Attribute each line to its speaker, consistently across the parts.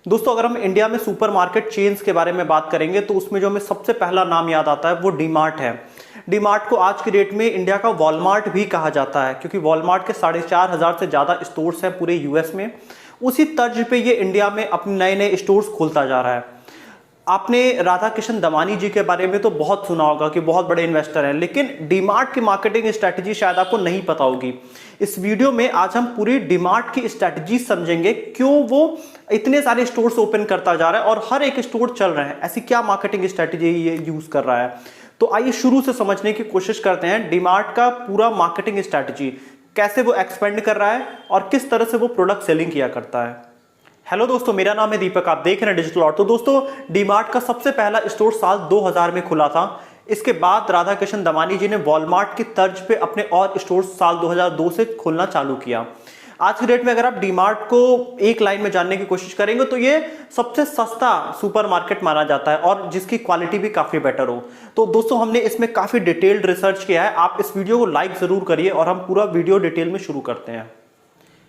Speaker 1: दोस्तों अगर हम इंडिया में सुपरमार्केट चेन्स के बारे में बात करेंगे तो उसमें जो हमें सबसे पहला नाम याद आता है वो डीमार्ट है। डीमार्ट को आज की डेट में इंडिया का वॉलमार्ट भी कहा जाता है क्योंकि वॉलमार्ट के 4,500 से ज़्यादा स्टोर्स हैं पूरे यूएस में। उसी तर्ज पे ये इंडिया में अपने नए नए स्टोर्स खोलता जा रहा है। आपने राधा किशन दमानी जी के बारे में तो बहुत सुना होगा कि बहुत बड़े इन्वेस्टर हैं, लेकिन डीमार्ट की मार्केटिंग स्ट्रैटेजी शायद आपको नहीं पता होगी। इस वीडियो में आज हम पूरी डीमार्ट की स्ट्रैटेजी समझेंगे, क्यों वो इतने सारे स्टोर्स ओपन करता जा रहा है और हर एक स्टोर चल रहे हैं, ऐसी क्या मार्केटिंग स्ट्रैटेजी ये यूज कर रहा है। तो आइए शुरू से समझने की कोशिश करते हैं डीमार्ट का पूरा मार्केटिंग स्ट्रैटेजी, कैसे वो एक्सपेंड कर रहा है और किस तरह से वो प्रोडक्ट सेलिंग किया करता है। हेलो दोस्तों, मेरा नाम है दीपक, आप देख रहे हैं डिजिटल आर्ट। तो दोस्तों डीमार्ट का सबसे पहला स्टोर साल 2000 में खुला था। इसके बाद राधा किशन दमानी जी ने वॉलमार्ट की तर्ज पे अपने और स्टोर साल 2002 से खोलना चालू किया। आज की डेट में अगर आप डीमार्ट को एक लाइन में जानने की कोशिश करेंगे तो ये सबसे सस्ता सुपरमार्केट माना जाता है और जिसकी क्वालिटी भी काफी बेटर हो। तो दोस्तों हमने इसमें काफी डिटेल्ड रिसर्च किया है, आप इस वीडियो को लाइक जरूर करिए और हम पूरा वीडियो डिटेल में शुरू करते हैं।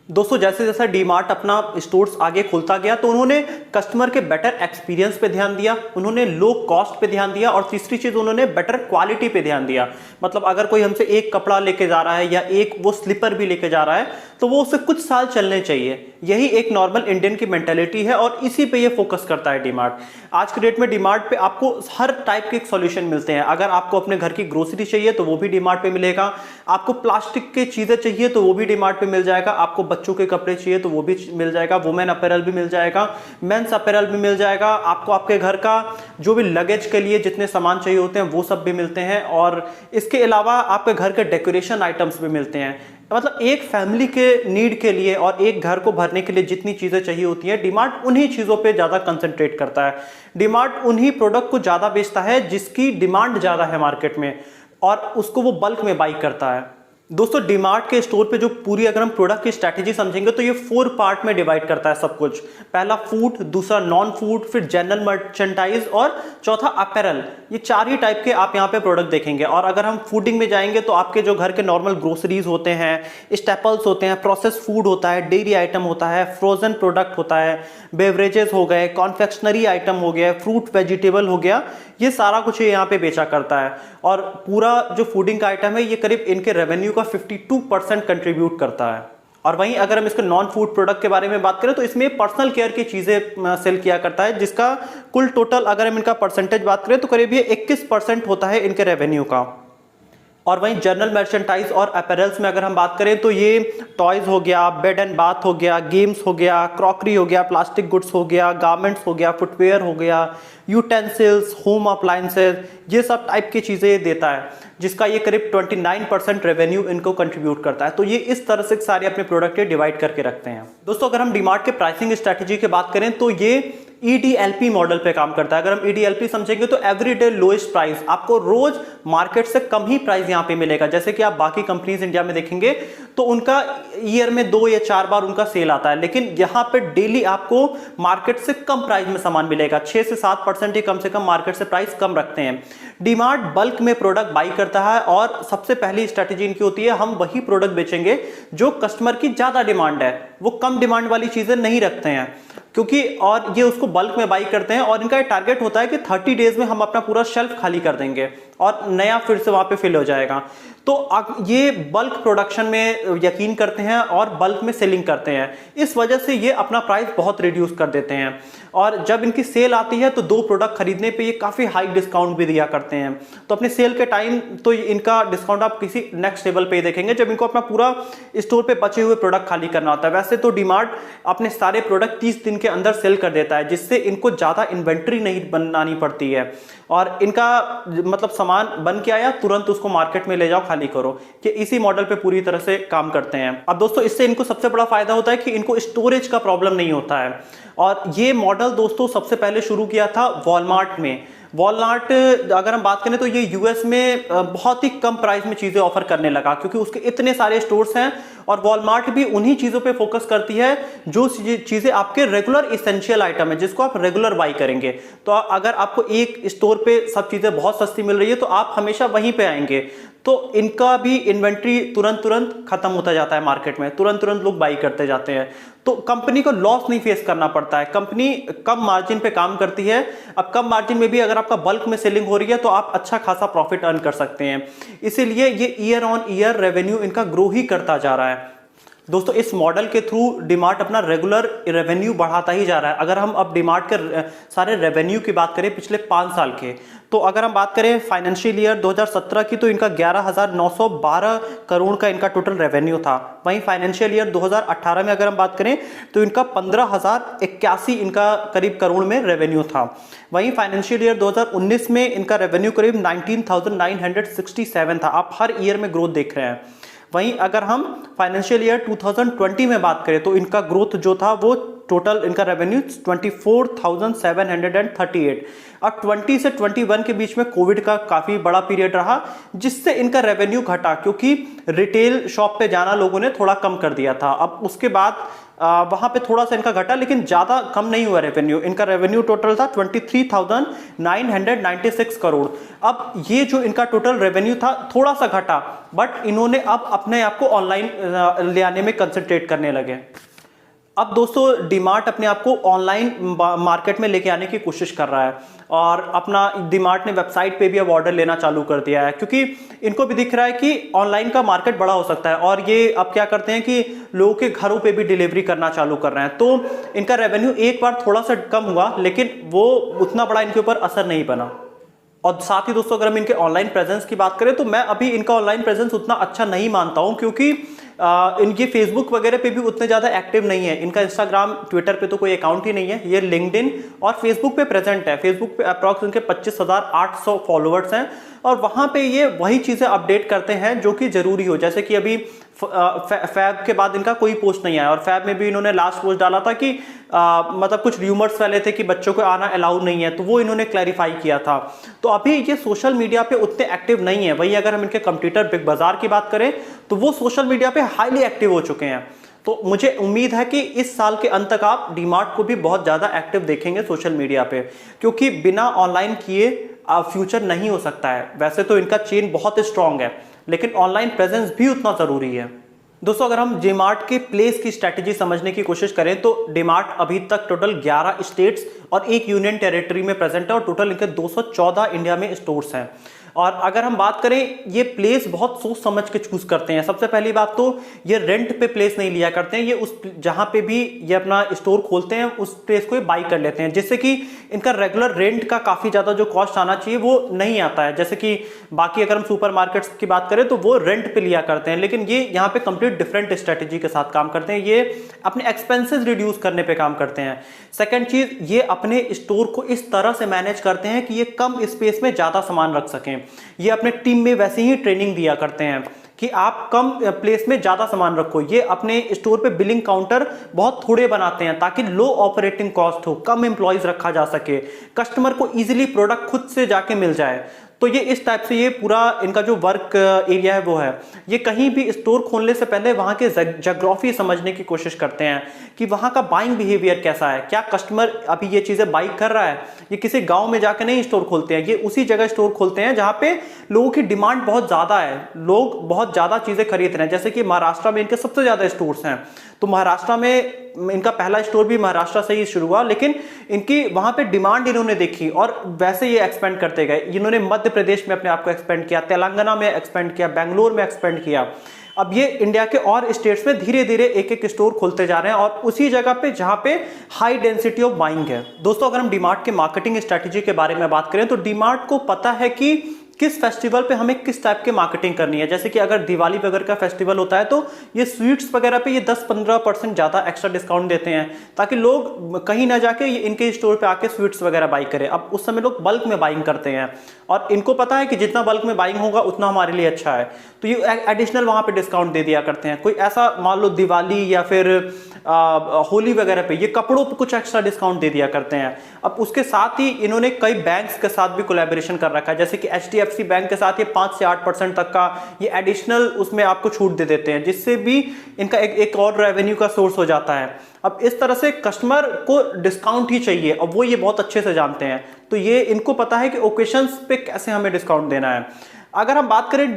Speaker 1: दोस्तों जैसे जैसा डीमार्ट अपना स्टोर्स आगे खुलता गया तो उन्होंने कस्टमर के बेटर एक्सपीरियंस पे ध्यान दिया, उन्होंने लो कॉस्ट पे ध्यान दिया और तीसरी चीज उन्होंने बेटर क्वालिटी पे ध्यान दिया। मतलब अगर कोई हमसे एक कपड़ा लेके जा रहा है या एक वो स्लीपर भी लेके जा रहा है तो वो उसे कुछ साल चलने चाहिए। यही एक नॉर्मल इंडियन की मेंटेलिटी है और इसी पे ये फोकस करता है डीमार्ट। आज की डेट में डीमार्ट पे आपको हर टाइप के सॉल्यूशन मिलते हैं। अगर आपको अपने घर की ग्रोसरी चाहिए तो वो भी डीमार्ट पे मिलेगा, आपको प्लास्टिक की चीजें चाहिए तो वो भी डीमार्ट पे मिल जाएगा, आपको बच्चों के कपड़े चाहिए तो वो भी मिल जाएगा, वुमेन अपैरल भी मिल जाएगा, मेंस अपैरल भी मिल जाएगा, आपको आपके घर का जो भी लगेज के लिए जितने सामान चाहिए होते हैं वो सब भी मिलते हैं और इसके अलावा आपके घर के डेकोरेशन आइटम्स भी मिलते हैं। मतलब एक फैमिली के नीड के लिए और एक घर को भरने के लिए जितनी चीजें चाहिए होती हैं डीमार्ट उन्हीं चीजों पे ज्यादा कंसंट्रेट करता है। डीमार्ट उन्हीं प्रोडक्ट को ज्यादा बेचता है जिसकी डिमांड ज्यादा है मार्केट में और उसको वो बल्क में बाई करता है। दोस्तों डीमार्ट के स्टोर पे जो पूरी अगर हम प्रोडक्ट की स्ट्रैटेजी समझेंगे तो ये 4 पार्ट में डिवाइड करता है सब कुछ। पहला फूड, दूसरा नॉन फूड, फिर जनरल मर्चेंटाइज और चौथा अपैरल। ये 4 ही टाइप के आप यहाँ पे प्रोडक्ट देखेंगे। और अगर हम फूडिंग में जाएंगे तो आपके जो घर के नॉर्मल ग्रोसरीज होते हैं, स्टेपल्स होते हैं, प्रोसेस फूड होता है, डेयरी आइटम होता है, फ्रोजन प्रोडक्ट होता है, बेवरेजेस हो गए, कॉन्फेक्शनरी आइटम हो गया, फ्रूट वेजिटेबल हो गया, ये सारा कुछ ये यहाँ पे बेचा करता है। और पूरा जो फूडिंग का आइटम है ये करीब इनके रेवेन्यू का 52% कंट्रीब्यूट करता है। और वहीं अगर हम इसके नॉन फूड प्रोडक्ट के बारे में बात करें तो इसमें पर्सनल केयर की चीजें सेल किया करता है, जिसका कुल टोटल अगर हम इनका परसेंटेज बात करें तो करीब ये 21% होता है इनके रेवेन्यू का। और वहीं जनरल मर्चेंटाइज और अपैरल्स में अगर हम बात करें तो ये टॉयज हो गया, बेड एंड बाथ हो गया, गेम्स हो गया, क्रॉकरी हो गया, प्लास्टिक गुड्स हो गया, गारमेंट्स हो गया, फुटवेयर हो गया, यूटेंसिल्स, होम अप्लायंसेज, ये सब टाइप की चीजें देता है, जिसका ये करीब 29% रेवेन्यू इनको कंट्रीब्यूट करता है। तो ये इस तरह से सारे अपने प्रोडक्ट डिवाइड करके रखते हैं। दोस्तों अगर हम डीमार्ट के प्राइसिंग स्ट्रैटेजी की बात करें तो ये EDLP मॉडल पे काम करता है। अगर हम EDLP समझेंगे तो एवरीडे लोएस्ट प्राइस, आपको रोज मार्केट से कम ही प्राइस यहाँ पे मिलेगा। जैसे कि आप बाकी कंपनीज इंडिया में देखेंगे तो उनका ईयर में 2 या 4 बार उनका सेल आता है, लेकिन यहाँ पे डेली आपको मार्केट से कम प्राइस में सामान मिलेगा। 6 से 7% ही कम से कम मार्केट से प्राइस कम रखते हैं। डीमार्ट बल्क में प्रोडक्ट बाई करता है और सबसे पहली स्ट्रैटेजी इनकी होती है हम वही प्रोडक्ट बेचेंगे जो कस्टमर की ज्यादा डिमांड है, वो कम डिमांड वाली चीजें नहीं रखते हैं क्योंकि और ये उसको बल्क में बाई करते हैं और इनका टारगेट होता है कि 30 डेज में हम अपना पूरा शेल्फ खाली कर देंगे और नया फिर से वहां पे फिल हो जाएगा। तो ये बल्क प्रोडक्शन में यकीन करते हैं और बल्क में सेलिंग करते हैं, इस वजह से ये अपना प्राइस बहुत रिड्यूस कर देते हैं। और जब इनकी सेल आती है तो 2 प्रोडक्ट खरीदने पे ये काफी हाई डिस्काउंट भी दिया करते हैं। तो अपने सेल के टाइम तो इनका डिस्काउंट आप किसी नेक्स्ट लेवल पे देखेंगे जब इनको अपना पूरा स्टोर पे बचे हुए प्रोडक्ट खाली करना होता है। वैसे तो डीमार्ट अपने सारे प्रोडक्ट 30 दिन के अंदर सेल कर देता है, जिससे इनको ज्यादा इन्वेंट्री नहीं बनानी पड़ती है और इनका मतलब सामान बन के आया तुरंत उसको मार्केट में ले जाओ खाली करो, कि इसी मॉडल पे पूरी तरह से काम करते हैं। अब दोस्तों इससे इनको सबसे बड़ा फायदा होता है कि इनको स्टोरेज का प्रॉब्लम नहीं होता है। और ये मॉडल दोस्तों सबसे पहले शुरू किया था वॉलमार्ट में। वॉलमार्ट अगर हम बात करें तो ये यूएस में बहुत ही कम प्राइस में चीजें ऑफर करने लगा क्योंकि उसके इतने सारे स्टोर्स हैं और वॉलमार्ट भी उन्हीं चीज़ों पे फोकस करती है जो चीज़ें आपके रेगुलर इसेंशियल आइटम है, जिसको आप रेगुलर बाई करेंगे। तो अगर आपको एक स्टोर पे सब चीज़ें बहुत सस्ती मिल रही है तो आप हमेशा वहीं पे आएंगे। तो इनका भी इन्वेंट्री तुरंत तुरंत खत्म होता जाता है मार्केट में, तुरंत तुरंत लोग बाई करते जाते हैं। तो कंपनी को लॉस नहीं फेस करना पड़ता है, कंपनी कम मार्जिन पे काम करती है। अब कम मार्जिन में भी अगर आपका बल्क में सेलिंग हो रही है तो आप अच्छा खासा प्रॉफिट अर्न कर सकते हैं। इसीलिए ये ईयर ऑन ईयर रेवेन्यू इनका ग्रो ही करता जा रहा है। दोस्तों इस मॉडल के थ्रू डीमार्ट अपना रेगुलर रेवेन्यू बढ़ाता ही जा रहा है। अगर हम अब डीमार्ट के सारे रेवेन्यू की बात करें पिछले 5 साल के, तो अगर हम बात करें फाइनेंशियल ईयर 2017 की, तो इनका 11,912 करोड़ का इनका टोटल रेवेन्यू था। वहीं फाइनेंशियल ईयर 2018 में अगर हम बात करें तो इनका 15,081 इनका करीब करोड़ में रेवेन्यू था। वहीं फाइनेंशियल ईयर 2019 में इनका रेवेन्यू करीब 19,967 था। आप हर ईयर में ग्रोथ देख रहे हैं। वहीं अगर हम फाइनेंशियल ईयर 2020 में बात करें तो इनका ग्रोथ जो था वो टोटल इनका रेवेन्यू 24,738। अब 20 से 21 के बीच में कोविड का काफ़ी बड़ा पीरियड रहा, जिससे इनका रेवेन्यू घटा, क्योंकि रिटेल शॉप पे जाना लोगों ने थोड़ा कम कर दिया था। अब उसके बाद वहाँ पे थोड़ा सा इनका घटा, लेकिन ज़्यादा कम नहीं हुआ रेवेन्यू। इनका रेवेन्यू टोटल था 23,996 करोड़। अब ये जो इनका टोटल रेवेन्यू था थोड़ा सा घटा, बट इन्होंने अब अपने आप को ऑनलाइन ले आने में कंसंट्रेट करने लगे। अब दोस्तों डीमार्ट अपने आप को ऑनलाइन मार्केट में लेके आने की कोशिश कर रहा है, और अपना डीमार्ट ने वेबसाइट पे भी अब ऑर्डर लेना चालू कर दिया है, क्योंकि इनको भी दिख रहा है कि ऑनलाइन का मार्केट बड़ा हो सकता है। और ये अब क्या करते हैं कि लोगों के घरों पे भी डिलीवरी करना चालू कर रहे हैं। तो इनका रेवेन्यू एक बार थोड़ा सा कम हुआ, लेकिन वो उतना बड़ा इनके ऊपर असर नहीं बना। और साथ ही दोस्तों अगर हम इनके ऑनलाइन प्रेजेंस की बात करें तो मैं अभी इनका ऑनलाइन प्रेजेंस उतना अच्छा नहीं मानता हूं, क्योंकि इनके फेसबुक वगैरह पे भी उतने ज़्यादा एक्टिव नहीं है। इनका इंस्टाग्राम ट्विटर पे तो कोई अकाउंट ही नहीं है। ये लिंक्डइन और फेसबुक पे प्रेजेंट है। फेसबुक पे अप्रॉक्स इनके 25,800 फॉलोअर्स हैं, और वहाँ पे ये वही चीज़ें अपडेट करते हैं जो कि ज़रूरी हो। जैसे कि अभी फैब के बाद इनका कोई पोस्ट नहीं आया, और फैब में भी इन्होंने लास्ट पोस्ट डाला था कि मतलब कुछ र्यूमर्स फैले थे कि बच्चों को आना अलाउ नहीं है, तो वो इन्होंने क्लैरिफाई किया था। तो अभी ये सोशल मीडिया पे उतने एक्टिव नहीं है। वही अगर हम इनके कंप्यूटर बिग बाजार की बात करें तो वो सोशल मीडिया पे हाईली एक्टिव हो चुके हैं। तो मुझे उम्मीद है कि इस साल के अंत तक आप डीमार्ट को भी बहुत ज़्यादा एक्टिव देखेंगे सोशल मीडिया पे, क्योंकि बिना ऑनलाइन किए फ्यूचर नहीं हो सकता है। वैसे तो इनका चेन बहुत स्ट्रांग है, लेकिन ऑनलाइन प्रेजेंस भी उतना ज़रूरी है। दोस्तों अगर हम डीमार्ट के प्लेस की स्ट्रैटेजी समझने की कोशिश करें तो डीमार्ट अभी तक टोटल 11 स्टेट्स और 1 यूनियन टेरिटरी में प्रेजेंट है, और टोटल इनके 214 इंडिया में स्टोर्स हैं। और अगर हम बात करें, ये प्लेस बहुत सोच समझ के चूज करते हैं। सबसे पहली बात तो ये रेंट पे प्लेस नहीं लिया करते हैं, ये उस जहां पे भी ये अपना स्टोर खोलते हैं उस प्लेस को बाई कर लेते हैं, जिससे कि इनका रेगुलर रेंट का काफी ज्यादा जो कॉस्ट आना चाहिए वो नहीं आता है। जैसे कि बाकी अगर हम सुपरमार्केट्स की बात करें तो वो रेंट पे लिया करते हैं, लेकिन ये यहाँ पे कंप्लीट डिफरेंट स्ट्रेटेजी के साथ काम करते हैं। ये अपने एक्सपेंसेस रिड्यूस करने पे काम करते हैं। सेकेंड चीज, ये अपने स्टोर को इस तरह से मैनेज करते हैं कि ये कम स्पेस में ज्यादा सामान रख सकें। ये अपने टीम में वैसे ही ट्रेनिंग दिया करते हैं कि आप कम प्लेस में ज्यादा सामान रखो। ये अपने स्टोर पे बिलिंग काउंटर बहुत थोड़े बनाते हैं ताकि लो ऑपरेटिंग कॉस्ट हो, कम एम्प्लॉयज रखा जा सके, कस्टमर को इजीली प्रोडक्ट खुद से जाके मिल जाए। तो ये इस टाइप से ये पूरा इनका जो वर्क एरिया है वो है। ये कहीं भी स्टोर खोलने से पहले वहाँ के ज्योग्राफी समझने की कोशिश करते हैं कि वहाँ का बाइंग बिहेवियर कैसा है, क्या कस्टमर अभी ये चीज़ें बाई कर रहा है। ये किसी गांव में जाकर नहीं स्टोर खोलते हैं, ये उसी जगह स्टोर खोलते हैं जहाँ पे लोगों की डिमांड बहुत ज़्यादा है, लोग बहुत ज़्यादा चीज़ें खरीद रहे हैं। जैसे कि महाराष्ट्र में इनके सबसे ज़्यादा स्टोर्स हैं, तो महाराष्ट्र में इनका पहला स्टोर भी महाराष्ट्र से ही शुरू हुआ, लेकिन इनकी वहां पे डिमांड इन्होंने देखी और वैसे ये एक्सपेंड करते गए। इन्होंने मध्य प्रदेश में अपने आप को एक्सपेंड किया, तेलंगाना में एक्सपेंड किया, बेंगलोर में एक्सपेंड किया। अब ये इंडिया के और स्टेट्स में धीरे धीरे एक एक स्टोर खोलते जा रहे हैं, और उसी जगह पे जहां पे हाई डेंसिटी ऑफ बाइंग है। दोस्तों अगर हम डीमार्ट के मार्केटिंग स्ट्रेटेजी के बारे में बात करें तो डीमार्ट को पता है कि किस फेस्टिवल पे हमें किस टाइप की मार्केटिंग करनी है। जैसे कि अगर दिवाली वगैरह का फेस्टिवल होता है तो ये स्वीट्स वगैरह पे ये 10-15% ज़्यादा एक्स्ट्रा डिस्काउंट देते हैं, ताकि लोग कहीं ना जाके इनके स्टोर पे आके स्वीट्स वगैरह बाई करें। अब उस समय लोग बल्क में बाइंग करते हैं, और इनको पता है कि जितना बल्क में बाइंग होगा उतना हमारे लिए अच्छा है, तो ये एडिशनल वहाँ पे डिस्काउंट दे दिया करते हैं। कोई ऐसा मान लो दिवाली या फिर होली वगैरह पे ये कपड़ों पे कुछ एक्स्ट्रा डिस्काउंट दे दिया करते हैं। अब उसके साथ ही इन्होंने कई बैंक्स के साथ भी कोलैबोरेशन कर रखा है, जैसे कि HDFC HDFC बैंक के साथ ये 5 से 8% तक का ये एडिशनल उसमें आपको छूट दे देते हैं, जिससे भी इनका एक और रेवेन्यू का सोर्स हो जाता है। अब इस तरह से कस्टमर को डिस्काउंट ही चाहिए, अब वो ये बहुत अच्छे से जानते हैं, तो ये इनको पता है कि ओकेशंस पे कैसे हमें डिस्काउंट देना है। अगर हम बात करें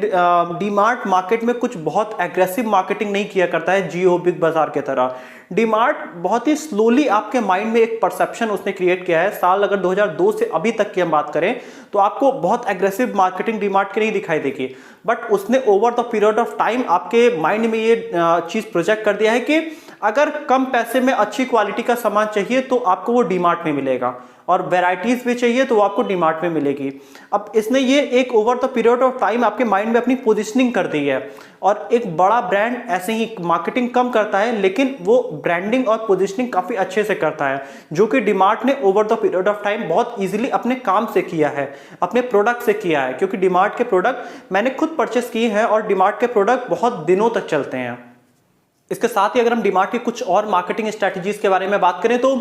Speaker 1: डीमार्ट मार्केट में कुछ बहुत एग्रेसिव मार्केटिंग नहीं किया करता है जियो बिग बाजार के तरह। डीमार्ट बहुत ही स्लोली आपके माइंड में एक परसेप्शन उसने क्रिएट किया है। साल अगर 2002 से अभी तक की हम बात करें तो आपको बहुत एग्रेसिव मार्केटिंग डीमार्ट की नहीं दिखाई देगी, बट उसने over the period of time आपके माइंड में ये चीज प्रोजेक्ट कर दिया है कि अगर कम पैसे में अच्छी क्वालिटी का सामान चाहिए तो आपको वो डीमार्ट में मिलेगा, और वैरायटीज भी चाहिए तो वो आपको डीमार्ट में मिलेगी। अब इसने ये एक over the period of time आपके माइंड में अपनी पोजीशनिंग कर दी है। और एक बड़ा ब्रांड ऐसे ही मार्केटिंग कम करता है, लेकिन वो ब्रांडिंग और पोजीशनिंग काफी अच्छे से करता है, जो कि डीमार्ट ने over the period of time बहुत इजीली अपने काम से किया है, अपने प्रोडक्ट से किया है। क्योंकि डीमार्ट के प्रोडक्ट मैंने खुद परचेस किए हैं और डीमार्ट के प्रोडक्ट बहुत दिनों तक चलते हैं। इसके साथ ही अगर हम डीमार्ट की कुछ और मार्केटिंग स्ट्रेटजीज के बारे में बात करें तो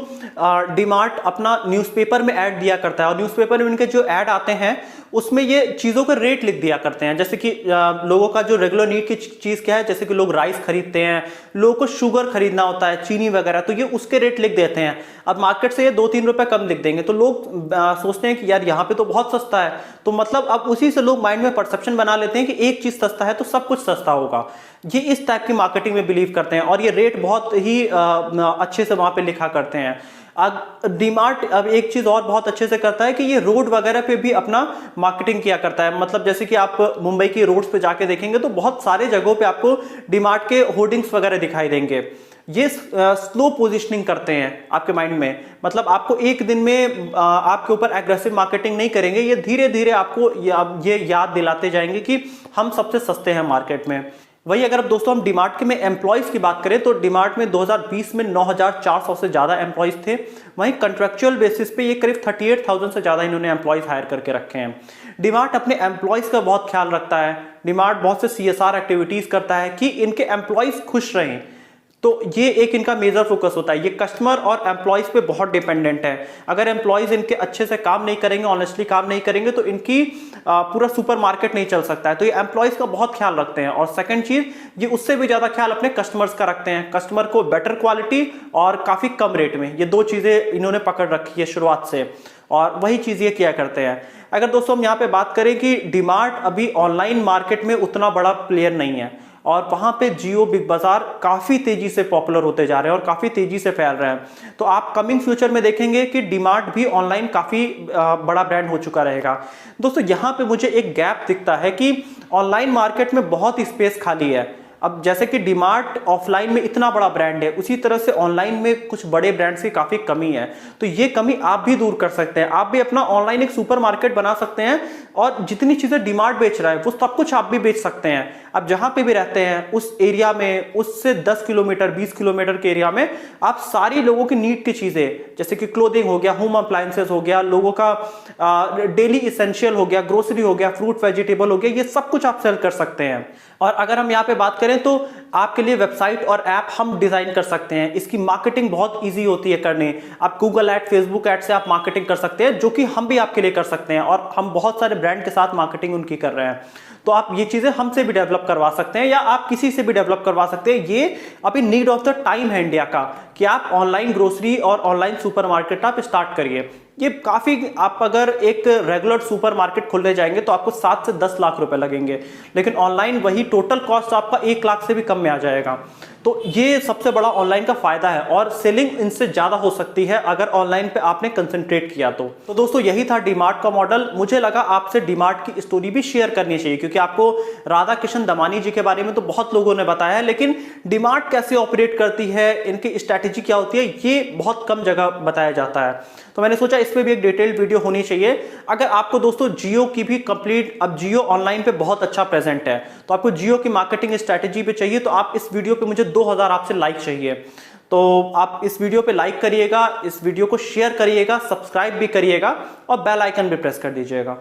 Speaker 1: डीमार्ट अपना न्यूज़पेपर में ऐड दिया करता है, और न्यूज़पेपर में इनके जो ऐड आते हैं उसमें ये चीज़ों के रेट लिख दिया करते हैं। जैसे कि लोगों का जो रेगुलर नीड की चीज़ क्या है, जैसे कि लोग राइस खरीदते हैं, लोगों को शुगर खरीदना होता है, चीनी वगैरह, तो ये उसके रेट लिख देते हैं। अब मार्केट से ये 2-3 रुपए कम लिख देंगे तो लोग सोचते हैं कि यार यहाँ पे तो बहुत सस्ता है, तो मतलब अब उसी से लोग माइंड में परसेप्शन बना लेते हैं कि एक चीज़ सस्ता है तो सब कुछ सस्ता होगा। ये इस टाइप की मार्केटिंग में बिलीव करते हैं, और ये रेट बहुत ही अच्छे से वहां पे लिखा करते हैं। डीमार्ट अब एक चीज और बहुत अच्छे से करता है कि ये रोड वगैरह पे भी अपना मार्केटिंग किया करता है। मतलब जैसे कि आप मुंबई की रोड्स पे जाके देखेंगे तो बहुत सारे जगहों पे आपको डीमार्ट के होर्डिंग्स वगैरह दिखाई देंगे। ये स्लो पोजीशनिंग करते हैं आपके माइंड में, मतलब आपको एक दिन में आपके ऊपर एग्रेसिव मार्केटिंग नहीं करेंगे, ये धीरे धीरे आपको ये याद दिलाते जाएंगे कि हम सबसे सस्ते हैं मार्केट में। वही अगर अब दोस्तों हम डीमार्ट के में एम्प्लॉयज की बात करें तो डीमार्ट में 2020 में 9,400 से ज्यादा एम्प्लॉयज थे। वहीं कंट्रेक्चुअल बेसिस पे ये करीब 38,000 से ज्यादा इन्होंने एम्प्लॉयज हायर करके रखे हैं। डीमार्ट अपने एम्प्लॉयज का बहुत ख्याल रखता है। डीमार्ट बहुत से CSR एक्टिविटीज करता है कि इनके एम्प्लॉयज खुश रहें, तो ये एक इनका मेजर फोकस होता है। ये कस्टमर और एम्प्लॉयज पे बहुत डिपेंडेंट है। अगर एम्प्लॉयज इनके अच्छे से काम नहीं करेंगे, ऑनेस्टली काम नहीं करेंगे, तो इनकी पूरा सुपरमार्केट नहीं चल सकता है। तो ये एम्प्लॉयज का बहुत ख्याल रखते हैं। और सेकंड चीज, ये उससे भी ज्यादा ख्याल अपने कस्टमर्स का रखते हैं। कस्टमर को बेटर क्वालिटी और काफी कम रेट में, ये दो चीजें इन्होंने पकड़ रखी है शुरुआत से, और वही चीज ये किया करते हैं। अगर दोस्तों हम यहाँ पे बात करें कि डीमार्ट अभी ऑनलाइन मार्केट में उतना बड़ा प्लेयर नहीं है, और वहां पे जियो बिग बाजार काफी तेजी से पॉपुलर होते जा रहे हैं और काफी तेजी से फैल रहे हैं। तो आप कमिंग फ्यूचर में देखेंगे कि डीमार्ट भी ऑनलाइन काफी बड़ा ब्रांड हो चुका रहेगा। दोस्तों यहाँ पे मुझे एक गैप दिखता है कि ऑनलाइन मार्केट में बहुत स्पेस खाली है। अब जैसे कि डीमार्ट ऑफलाइन में इतना बड़ा ब्रांड है, उसी तरह से ऑनलाइन में कुछ बड़े ब्रांड्स की काफी कमी है। तो ये कमी आप भी दूर कर सकते हैं। आप भी अपना ऑनलाइन एक सुपरमार्केट बना सकते हैं, और जितनी चीजें डीमार्ट बेच रहा है वो सब कुछ आप भी बेच सकते हैं। अब जहां पे भी रहते हैं उस एरिया में, उससे 10 किलोमीटर 20 किलोमीटर के एरिया में आप सारी लोगों की नीड की चीजें, जैसे कि क्लोथिंग हो गया, होम अप्लायंसेस हो गया, लोगों का डेली इसेंशियल हो गया, ग्रोसरी हो गया, फ्रूट वेजिटेबल हो गया, ये सब कुछ आप सेल कर सकते हैं। और अगर हम यहाँ पे बात करें तो आपके लिए वेबसाइट और ऐप हम डिजाइन कर सकते हैं। इसकी मार्केटिंग बहुत इजी होती है करनी। आप गूगल ऐड, फेसबुक ऐड से आप मार्केटिंग कर सकते हैं, जो कि हम भी आपके लिए कर सकते हैं, और हम बहुत सारे ब्रांड के साथ मार्केटिंग उनकी कर रहे हैं। तो आप ये चीजें हमसे भी डेवलप करवा सकते हैं, या आप किसी से भी डेवलप करवा सकते हैं। ये अभी नीड ऑफ द टाइम है इंडिया का, कि आप ऑनलाइन ग्रोसरी और ऑनलाइन सुपरमार्केट आप स्टार्ट करिए। ये काफी, आप अगर एक रेगुलर सुपरमार्केट खोलने जाएंगे तो आपको 7 से 10 लाख रुपए लगेंगे, लेकिन ऑनलाइन वही टोटल कॉस्ट आपका 1 लाख से भी कम में आ जाएगा। तो ये सबसे बड़ा ऑनलाइन का फायदा है, और सेलिंग इनसे ज्यादा हो सकती है अगर ऑनलाइन पे आपने कंसंट्रेट किया तो दोस्तों यही था डीमार्ट का मॉडल। मुझे लगा आपसे डीमार्ट की स्टोरी भी शेयर करनी चाहिए, क्योंकि आपको राधा किशन दमानी जी के बारे में तो बहुत लोगों ने बताया है, लेकिन डीमार्ट कैसे ऑपरेट करती है, इनकी स्ट्रैटेजी क्या होती है, ये बहुत कम जगह बताया जाता है। तो मैंने सोचा इस पे भी एक डिटेल्ड वीडियो होनी चाहिए। अगर आपको दोस्तों जियो की भी कंप्लीट, अब जियो ऑनलाइन पे बहुत अच्छा प्रेजेंट है, तो आपको जियो की मार्केटिंग स्ट्रैटेजी पे चाहिए, तो आप इस वीडियो पे मुझे 2000 आपसे लाइक चाहिए। तो आप इस वीडियो पे लाइक करिएगा, इस वीडियो को शेयर करिएगा, सब्सक्राइब भी करिएगा, और बेल आइकन भी प्रेस कर दीजिएगा।